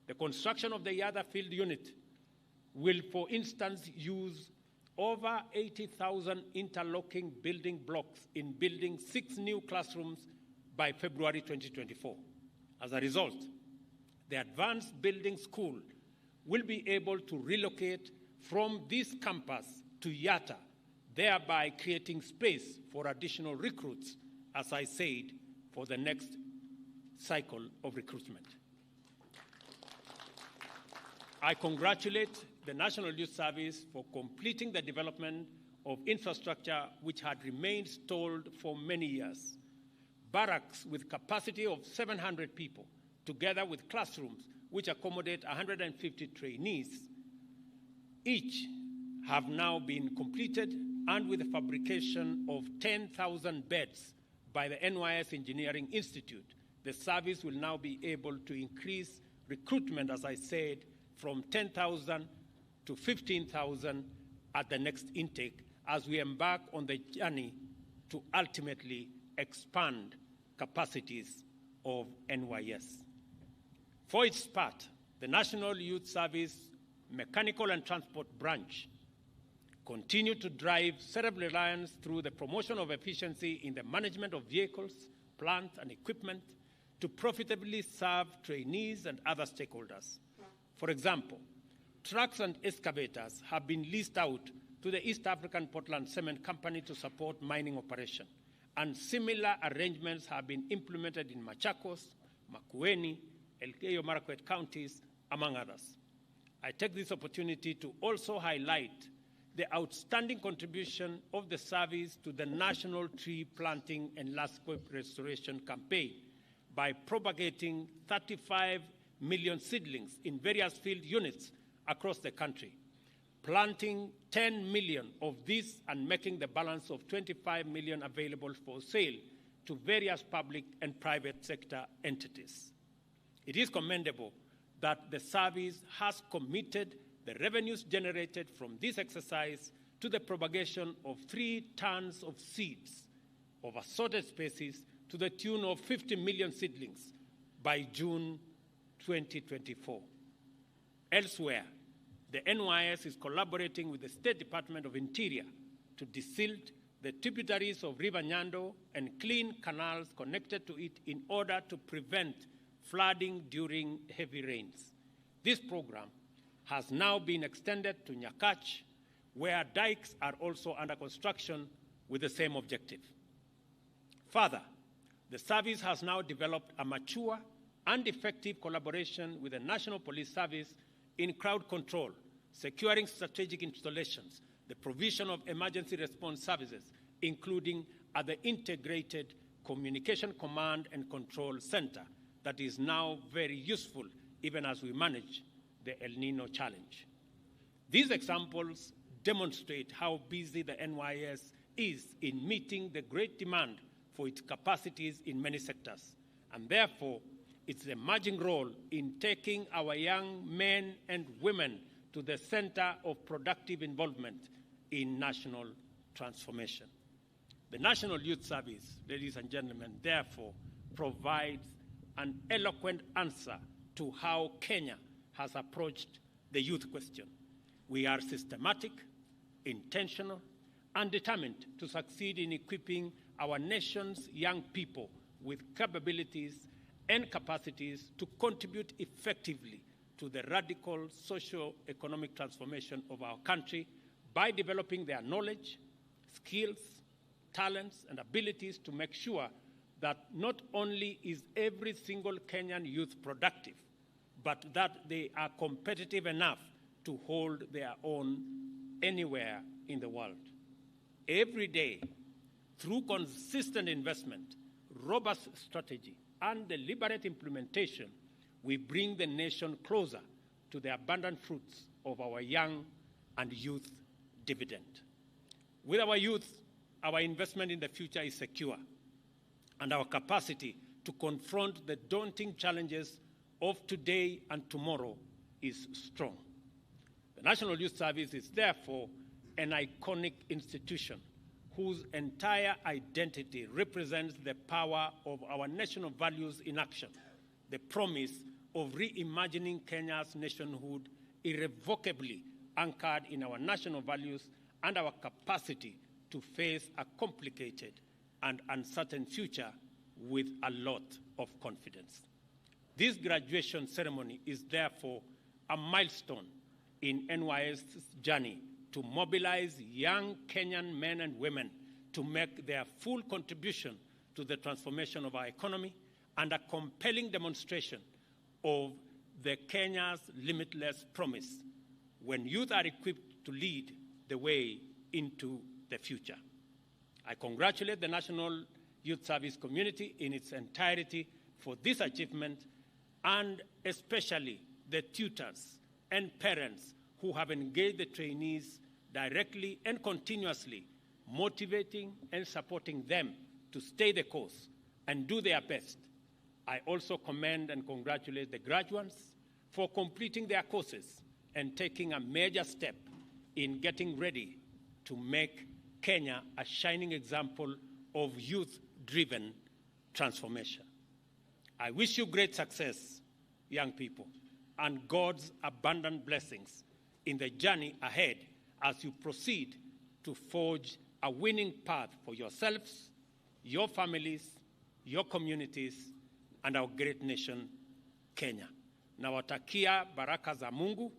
The construction of the Yada Field Unit will, for instance, use over 80,000 interlocking building blocks in building 6 new classrooms by February 2024. As a result, the Advanced Building School will be able to relocate from this campus to Yatta, thereby creating space for additional recruits, as I said, for the next cycle of recruitment. I congratulate the National Youth Service for completing the development of infrastructure which had remained stalled for many years. Barracks with capacity of 700 people, together with classrooms which accommodate 150 trainees, each have now been completed, and with the fabrication of 10,000 beds by the NYS Engineering Institute, the service will now be able to increase recruitment, as I said, from 10,000 to 15,000 at the next intake as we embark on the journey to ultimately expand capacities of NYS. For its part, the National Youth Service Mechanical and Transport Branch continue to drive self-reliance through the promotion of efficiency in the management of vehicles, plant, and equipment to profitably serve trainees and other stakeholders. For example, trucks and excavators have been leased out to the East African Portland Cement Company to support mining operation, and similar arrangements have been implemented in Machakos, Makueni, Elgeyo Marakwet counties, among others. I take this opportunity to also highlight the outstanding contribution of the service to the National Tree Planting and Landscape Restoration Campaign by propagating 35 million seedlings in various field units across the country, planting 10 million of these and making the balance of 25 million available for sale to various public and private sector entities. It is commendable that the service has committed the revenues generated from this exercise to the propagation of 3 tons of seeds of assorted species to the tune of 50 million seedlings by June 2024. Elsewhere, the NYS is collaborating with the State Department of Interior to desilt the tributaries of River Nyando and clean canals connected to it in order to prevent flooding during heavy rains. This program has now been extended to Nyakach, where dikes are also under construction with the same objective. Further, the service has now developed a mature and effective collaboration with the National Police Service in crowd control, securing strategic installations, the provision of emergency response services, including at the Integrated Communication Command and Control Center that is now very useful even as we manage the El Nino challenge. These examples demonstrate how busy the NYS is in meeting the great demand for its capacities in many sectors, and therefore its emerging role in taking our young men and women to the center of productive involvement in national transformation. The National Youth Service, ladies and gentlemen, therefore provides an eloquent answer to how Kenya has approached the youth question. We are systematic, intentional, and determined to succeed in equipping our nation's young people with capabilities and capacities to contribute effectively to the radical socio-economic transformation of our country by developing their knowledge, skills, talents, and abilities to make sure that not only is every single Kenyan youth productive, but that they are competitive enough to hold their own anywhere in the world. Every day, through consistent investment, robust strategy, and deliberate implementation, we bring the nation closer to the abundant fruits of our young and youth dividend. With our youth, our investment in the future is secure, and our capacity to confront the daunting challenges of today and tomorrow is strong. The National Youth Service is therefore an iconic institution whose entire identity represents the power of our national values in action, the promise of reimagining Kenya's nationhood irrevocably anchored in our national values and our capacity to face a complicated and uncertain future with a lot of confidence. This graduation ceremony is therefore a milestone in NYS's journey to mobilize young Kenyan men and women to make their full contribution to the transformation of our economy, and a compelling demonstration of the Kenya's limitless promise when youth are equipped to lead the way into the future. I congratulate the National Youth Service community in its entirety for this achievement, and especially the tutors and parents who have engaged the trainees directly and continuously, motivating and supporting them to stay the course and do their best. I also commend and congratulate the graduates for completing their courses and taking a major step in getting ready to make Kenya a shining example of youth-driven transformation. I wish you great success, young people, and God's abundant blessings in the journey ahead as you proceed to forge a winning path for yourselves, your families, your communities, and our great nation, Kenya. Nawatakia baraka za Mungu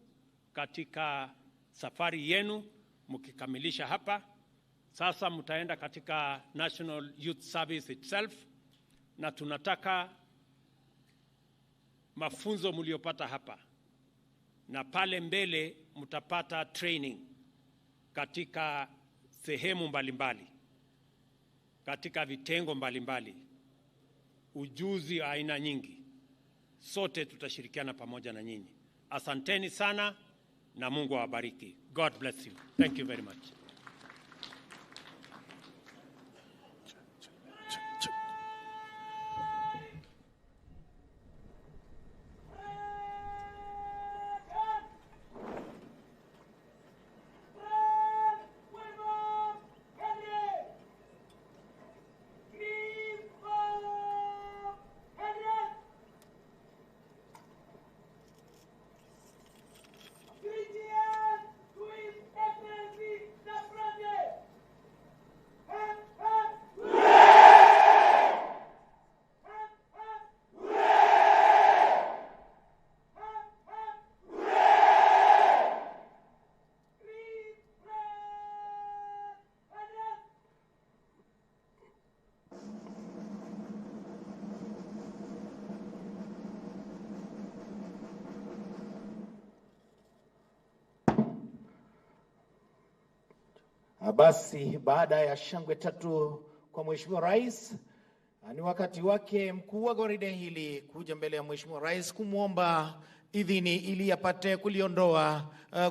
katika safari yenu mkikamilisha hapa. Sasa mtaenda katika National Youth Service itself, na tunataka mafunzo mliopata hapa, na pale mbele mtapata training katika sehemu mbalimbali, katika vitengo mbalimbali, ujuzi wa aina nyingi. Sote tutashirikiana pamoja na nyinyi. Asanteni sana na Mungu awabariki. God bless you. Thank you very much. Basi baada ya shangwe tatu kwa Mheshimiwa Rais, ni wakati wake mkuu wa gwaride hili kuja mbele ya Mheshimiwa Rais kumwomba idhini ili apate kuliondoa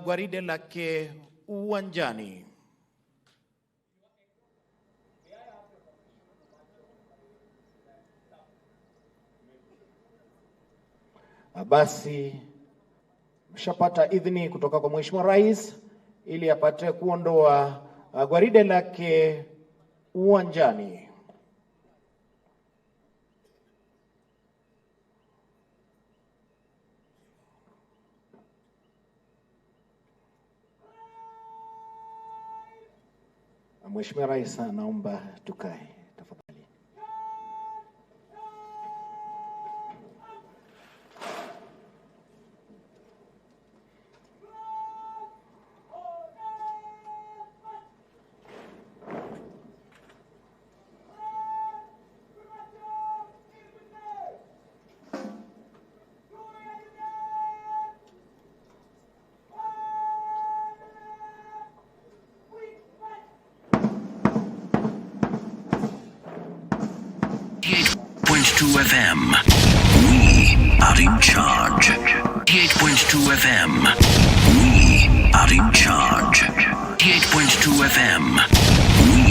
gwaride lake uwanjani. Basi mshapata idhini kutoka kwa Mheshimiwa Rais ili apate kuondoa gwaride lake uwanjani. Mheshimiwa Rais, naomba tukae tafadhali. FM. We are in charge. 88.2 FM. We are in charge. 88.2 FM.